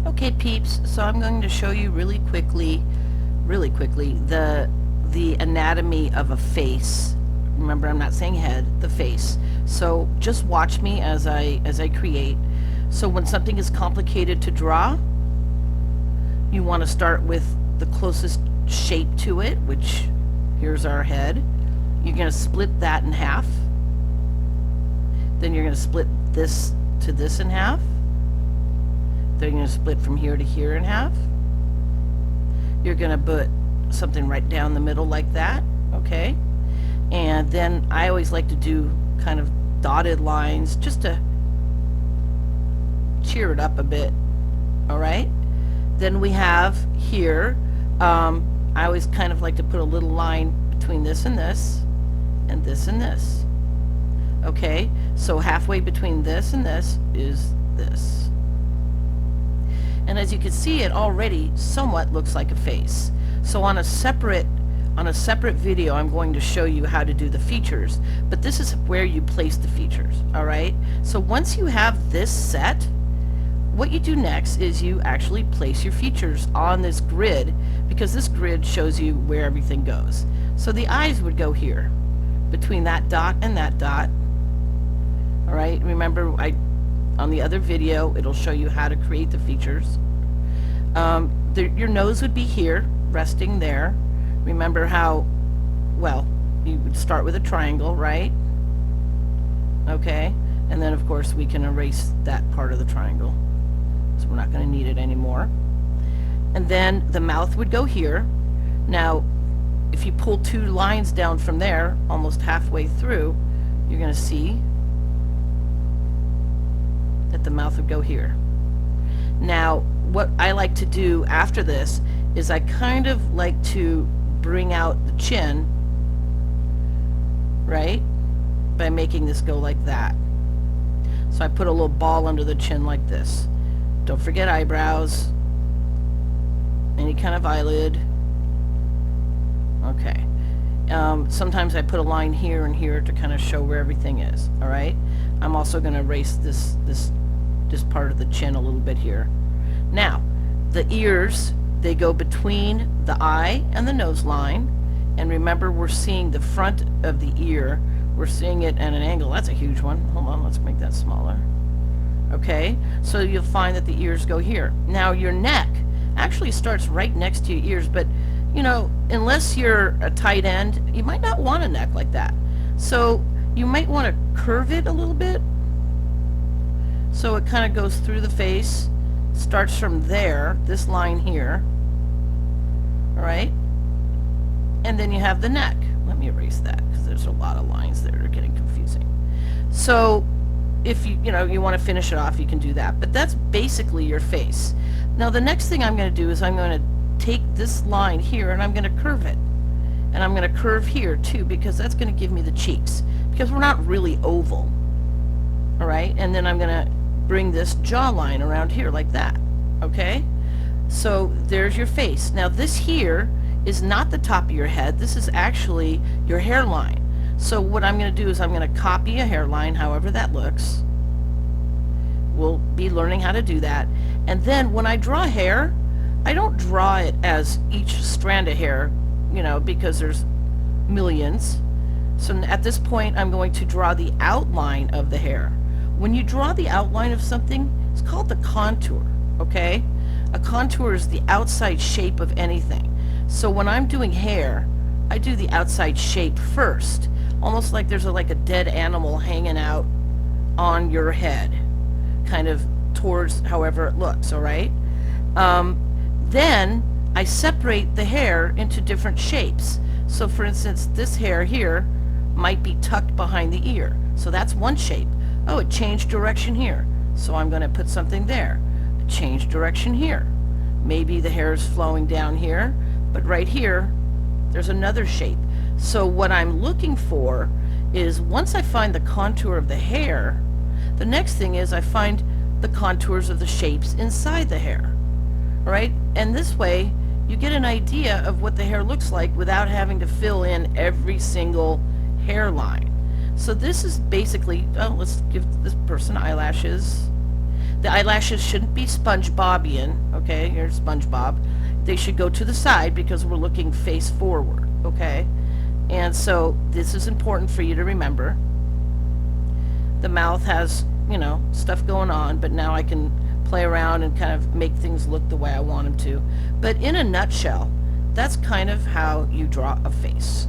Okay, peeps, so I'm going to show you really quickly, the anatomy of a face. Remember, I'm not saying head, the face. So just watch me as I create. So when something is complicated to draw, you want to start with the closest shape to it, which here's our head. You're going to split that in half. Then you're going to split this to this in half. Then you're going to split from here to here in half. You're going to put something right down the middle like that, okay? And then I always like to do kind of dotted lines just to cheer it up a bit, all right? Then we have here, I always kind of like to put a little line between this and this, and this and this, okay? So halfway between this and this is this. And as you can see, it already somewhat looks like a face. So on a separate video, I'm going to show you how to do the features, but this is where you place the features, all right? So once you have this set, what you do next is you actually place your features on this grid, because this grid shows you where everything goes. So the eyes would go here, between that dot and that dot, all right? Remember, on the other video, it'll show you how to create the features. Your nose would be here, resting there. Remember how, well, you would start with a triangle, right? Okay, and then of course we can erase that part of the triangle, so we're not going to need it anymore. And then the mouth would go here. Now, if you pull two lines down from there, almost halfway through, you're going to see that the mouth would go here. Now, what I like to do after this is I kind of like to bring out the chin, right, by making this go like that. So I put a little ball under the chin like this. Don't forget eyebrows, any kind of eyelid. Okay. Sometimes I put a line here and here to kind of show where everything is, all right? I'm also going to erase this part of the chin a little bit here. Now, the ears, they go between the eye and the nose line, and remember, we're seeing the front of the ear. We're seeing it at an angle. That's a huge one. Hold on, let's make that smaller. Okay, so you'll find that the ears go here. Now, your neck actually starts right next to your ears, but you know, unless you're a tight end, you might not want a neck like that. So you might want to curve it a little bit, so it kind of goes through the face, starts from there, this line here, all right? And then you have the neck. Let me erase that, because there's a lot of lines there that are getting confusing. So if you want to finish it off, you can do that. But that's basically your face. Now the next thing I'm going to do is I'm going to take this line here and I'm going to curve it. And I'm going to curve here too, because that's going to give me the cheeks, because we're not really oval. All right? And then I'm going to bring this jawline around here like that. Okay? So there's your face. Now this here is not the top of your head. This is actually your hairline. So what I'm going to do is I'm going to copy a hairline, however that looks. We'll be learning how to do that. And then when I draw hair, I don't draw it as each strand of hair, you know, because there's millions. So at this point, I'm going to draw the outline of the hair. When you draw the outline of something, it's called the contour, okay? A contour is the outside shape of anything. So when I'm doing hair, I do the outside shape first, almost like there's like a dead animal hanging out on your head, kind of towards however it looks, all right? Then I separate the hair into different shapes. So for instance, this hair here might be tucked behind the ear. So that's one shape. Oh, it changed direction here. So I'm going to put something there. Change direction here. Maybe the hair is flowing down here, but right here, there's another shape. So what I'm looking for is, once I find the contour of the hair, the next thing is I find the contours of the shapes inside the hair. All right? And this way, you get an idea of what the hair looks like without having to fill in every single hairline. So this is basically, oh, let's give this person eyelashes. The eyelashes shouldn't be SpongeBobian, okay? Here's SpongeBob. They should go to the side because we're looking face forward, okay? And so this is important for you to remember. The mouth has, you know, stuff going on, but now I can play around and kind of make things look the way I want them to. But in a nutshell, that's kind of how you draw a face.